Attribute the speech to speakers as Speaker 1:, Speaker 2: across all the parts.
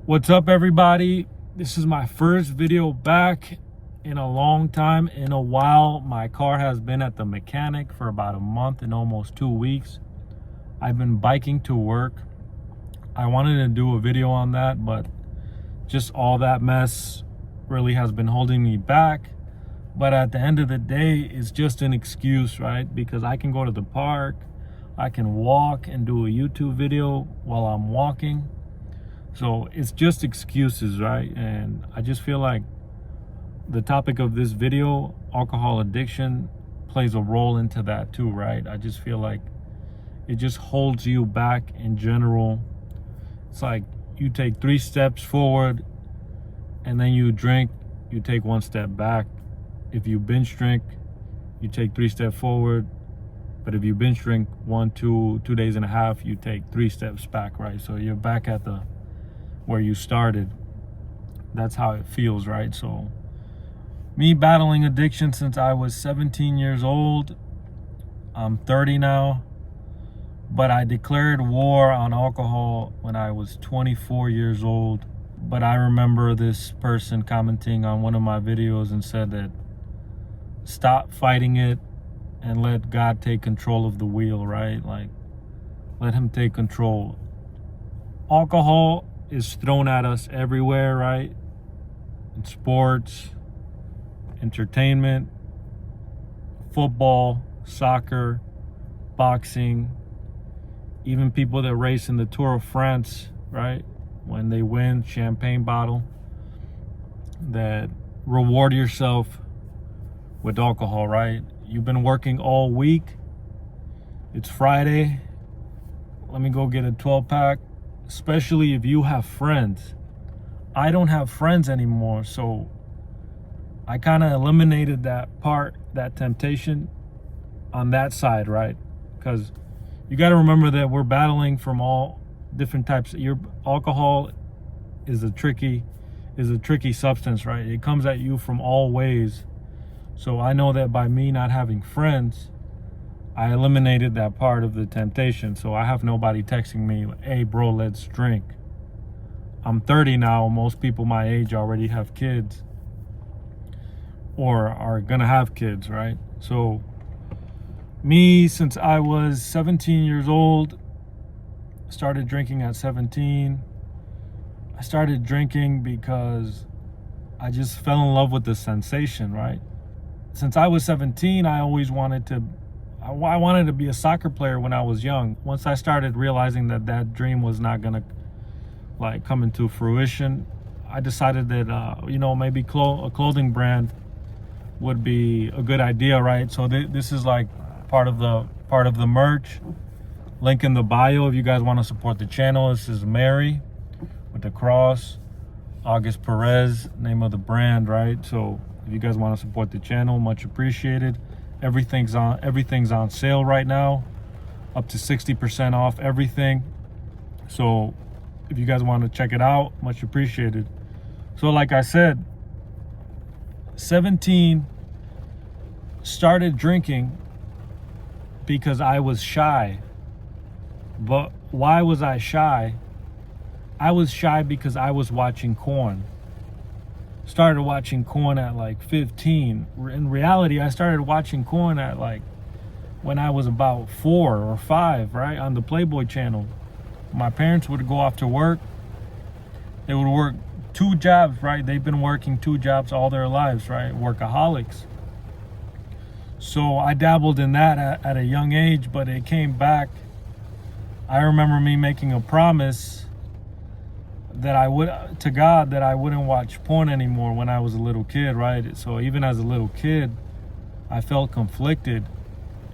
Speaker 1: What's up, everybody? This is my first video back in a long time. In a while, my car has been at the mechanic for about a month and almost 2 weeks. I've been biking to work. I wanted to do a video on that, but just all that mess really has been holding me back. But at the end of the day, it's just an excuse, right? Because I can go to the park, I can walk and do a YouTube video while I'm walking. So it's just excuses, right? And I just feel like the topic of this video, alcohol addiction, plays a role into that too, right? I just feel like it just holds you back in general. It's like you take 3 steps forward and then you drink, you take 1 step back. If you binge drink, you take 3 steps forward. But if you binge drink 2 days and a half, you take 3 steps back, right? So you're back at where you started. That's how it feels, right? So me battling addiction since I was 17 years old. I'm 30 now, but I declared war on alcohol when I was 24 years old. But I remember this person commenting on one of my videos and said that stop fighting it and let God take control of the wheel, right? Like, let him take control. Alcohol is thrown at us everywhere, right? In sports, entertainment, football, soccer, boxing, even people that race in the Tour of France, right? When they win, champagne bottle, that reward yourself with alcohol, right? You've been working all week. It's Friday. Let me go get a 12-pack. Especially if you have friends. I don't have friends anymore, so I kind of eliminated that temptation on that side, right? Because you got to remember that we're battling from all different types. Your alcohol is a tricky substance, right? It comes at you from all ways. So I know that by me not having friends, I eliminated that part of the temptation. So I have nobody texting me, hey bro, let's drink. I'm 30 now. Most people my age already have kids or are gonna have kids, right? So me, since I was 17 years old, started drinking at 17. I started drinking because I just fell in love with the sensation, right? Since I was 17, I always wanted to be a soccer player when I was young. Once I started realizing that dream was not gonna come into fruition, I decided that maybe a clothing brand would be a good idea, right? So this is like part of the merch. Link in the bio if you guys want to support the channel. This is Mary with the cross, August Perez, name of the brand, right? So if you guys want to support the channel, much appreciated. Everything's on sale right now, up to 60% off everything. So if you guys want to check it out, much appreciated. So like I said, 17, started drinking because I was shy. But why was I shy? I was shy because I was watching Korn. Started watching Korn at like 15. In reality, I started watching Korn at when I was about 4 or 5, right? On the Playboy channel. My parents would go off to work. They would work 2 jobs, right? They've been working 2 jobs all their lives, right? Workaholics. So I dabbled in that at a young age, but it came back. I remember me making a promise to God that I wouldn't watch porn anymore when I was a little kid, right? So even as a little kid, I felt conflicted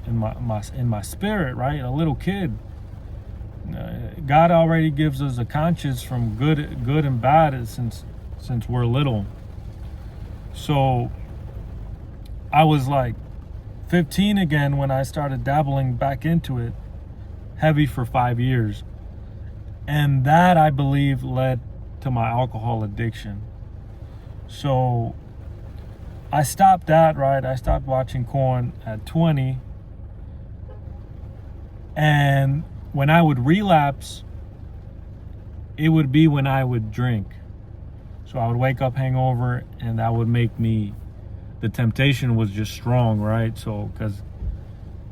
Speaker 1: in my spirit, right? A little kid. God already gives us a conscience from good and bad since we're little. So I was like 15 again when I started dabbling back into it, heavy for 5 years. And that, I believe, led to my alcohol addiction. So I stopped that, right? I stopped watching Korn at 20. And when I would relapse, it would be when I would drink. So I would wake up hangover, and that would make me, the temptation was just strong, right? So, because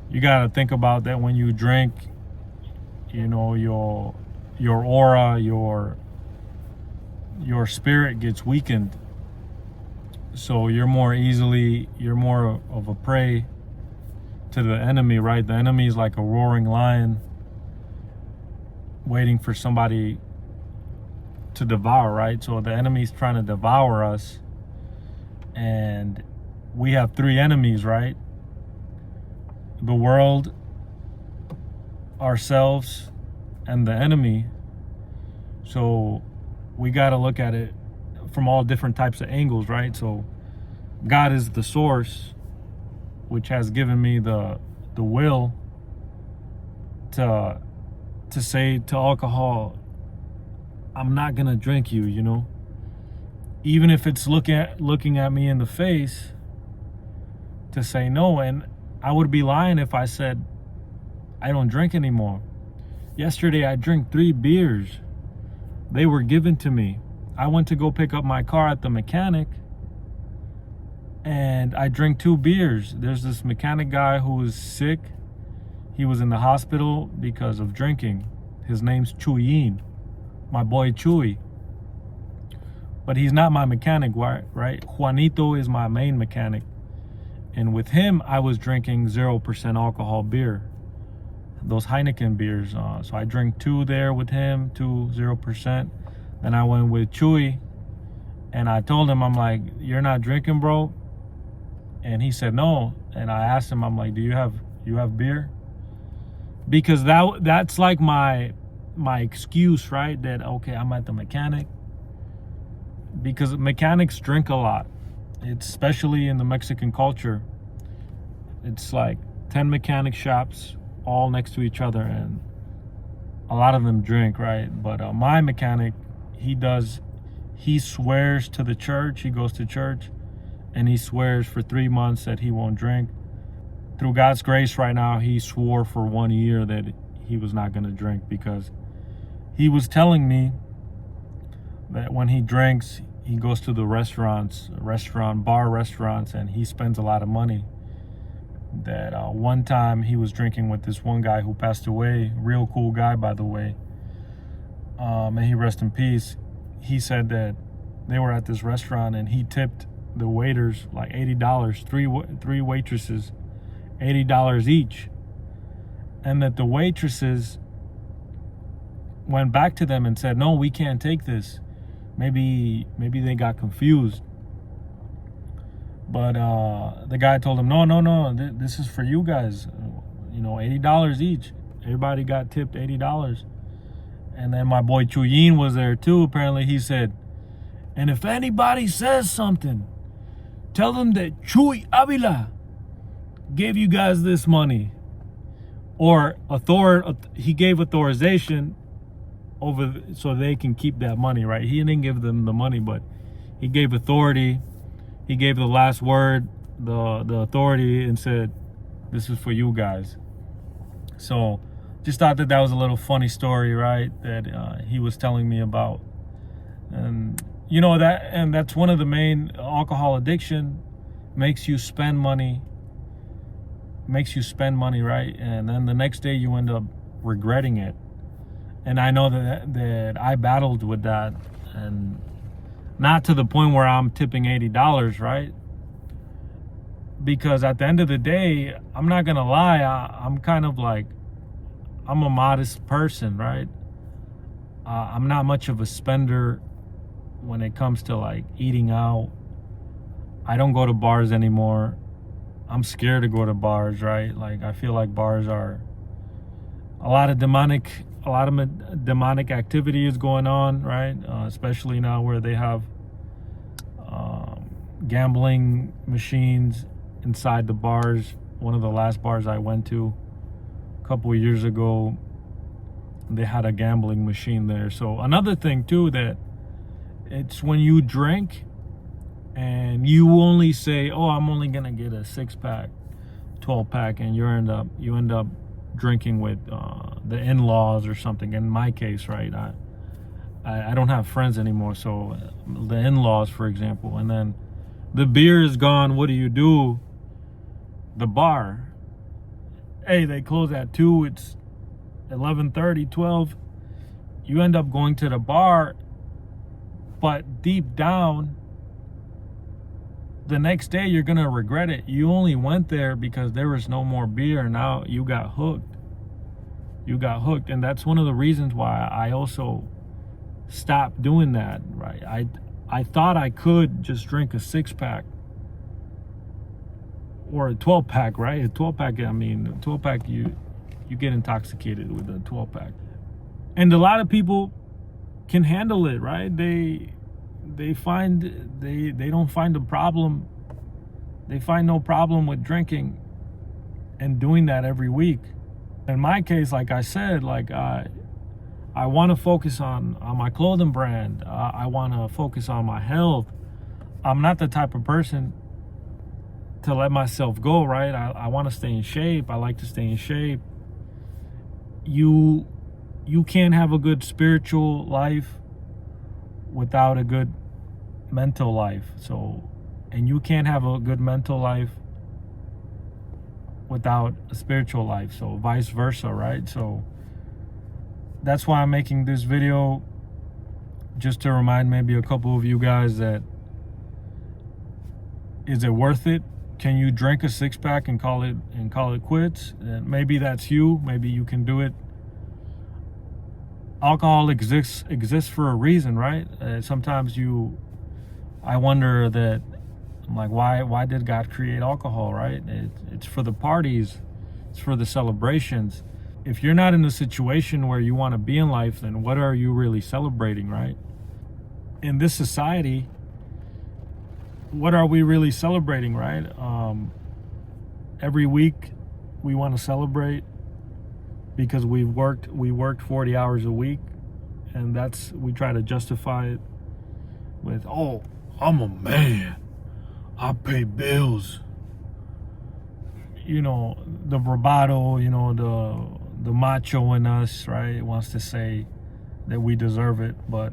Speaker 1: you got to think about that when you drink, you know, your aura, your spirit gets weakened. So you're more of a prey to the enemy, right? The enemy is like a roaring lion waiting for somebody to devour, right? So the enemy's trying to devour us, and we have three enemies, right? The world, ourselves, and the enemy. So we got to look at it from all different types of angles, right? So God is the source, which has given me the will to say to alcohol, I'm not gonna drink you, you know, even if it's looking at me in the face, to say no. And I would be lying if I said I don't drink anymore. Yesterday I drank 3 beers. They were given to me. I went to go pick up my car at the mechanic, and I drank 2 beers. There's this mechanic guy who was sick. He was in the hospital because of drinking. His name's Chuyin, my boy Chuy. But he's not my mechanic, right? Juanito is my main mechanic. And with him, I was drinking 0% alcohol beer, those Heineken beers. So I drank 2 there with him, 2 0%. Then I went with Chuy, and I told him, I'm like, you're not drinking, bro? And he said no. And I asked him, I'm like, do you have beer? Because that's like my excuse, right? That, okay, I'm at the mechanic. Because mechanics drink a lot. It's especially in the Mexican culture. It's like 10 mechanic shops all next to each other, and a lot of them drink, right? But my mechanic, he swears to the church. He goes to church, and he swears for 3 months that he won't drink. Through God's grace right now, he swore for 1 year that he was not going to drink, because he was telling me that when he drinks, he goes to the restaurants, and he spends a lot of money. That one time he was drinking with this one guy who passed away, real cool guy, by the way. May he rest in peace. He said that they were at this restaurant, and he tipped the waiters like $80, three waitresses, $80 each. And that the waitresses went back to them and said, no, we can't take this. Maybe they got confused. But the guy told him, no, this is for you guys. You know, $80 each. Everybody got tipped $80. And then my boy Chuyin was there too. Apparently he said, and if anybody says something, tell them that Chuy Avila gave you guys this money. Or he gave authorization so they can keep that money, right? He didn't give them the money, but he gave authority. He gave the last word, the authority, and said, this is for you guys. So just thought that was a little funny story, right? That he was telling me about. And you know, that's one of the main, alcohol addiction makes you spend money, right? And then the next day you end up regretting it. And I know that I battled with that, and not to the point where I'm tipping $80, right? Because at the end of the day, I'm not gonna lie, I'm kind of like, I'm a modest person, right? I'm not much of a spender when it comes to like eating out. I don't go to bars anymore. I'm scared to go to bars, right? Like, I feel like bars are a lot of demonic activity is going on, right? Especially now where they have gambling machines inside the bars. One of the last bars I went to a couple of years ago, they had a gambling machine there. So another thing too, that it's when you drink and you only say, oh, I'm only gonna get a 6-pack, 12-pack, and you end up drinking with the in-laws or something. In my case, right, I don't have friends anymore. So the in-laws, for example, and then the beer is gone. What do? The bar. Hey, they close at 2. It's 11:30, 12. You end up going to the bar, but deep down, the next day you're gonna regret it. You only went there because there was no more beer. Now you got hooked. And that's one of the reasons why I also stopped doing that, right? I thought I could just drink a 6-pack or a 12-pack, right? A 12-pack, I mean, a 12-pack, you get intoxicated with a 12-pack. And a lot of people can handle it, right? They don't find a problem. They find no problem with drinking and doing that every week. In my case, like I said, like I want to focus on my clothing brand. I want to focus on my health. I'm not the type of person to let myself go, right? I want to stay in shape. I like to stay in shape. You can't have a good spiritual life without a good mental life. So, and you can't have a good mental life without a spiritual life. So vice versa, right? So that's why I'm making this video, just to remind maybe a couple of you guys that, is it worth it? Can you drink a 6-pack and call it quits? And maybe that's you. Maybe you can do it. Alcohol exists for a reason, right? Sometimes I wonder that, I'm like, why did God create alcohol, right? It's for the parties, it's for the celebrations. If you're not in a situation where you want to be in life, then what are you really celebrating, right? In this society, what are we really celebrating, right? Every week we want to celebrate because we worked 40 hours a week, and we try to justify it with, oh, I'm a man, I pay bills. You know, the bravado, you know, the macho in us, right, wants to say that we deserve it. But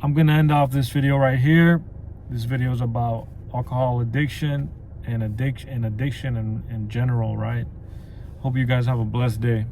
Speaker 1: I'm gonna end off this video right here. This video is about alcohol addiction and addiction in general, right? Hope you guys have a blessed day.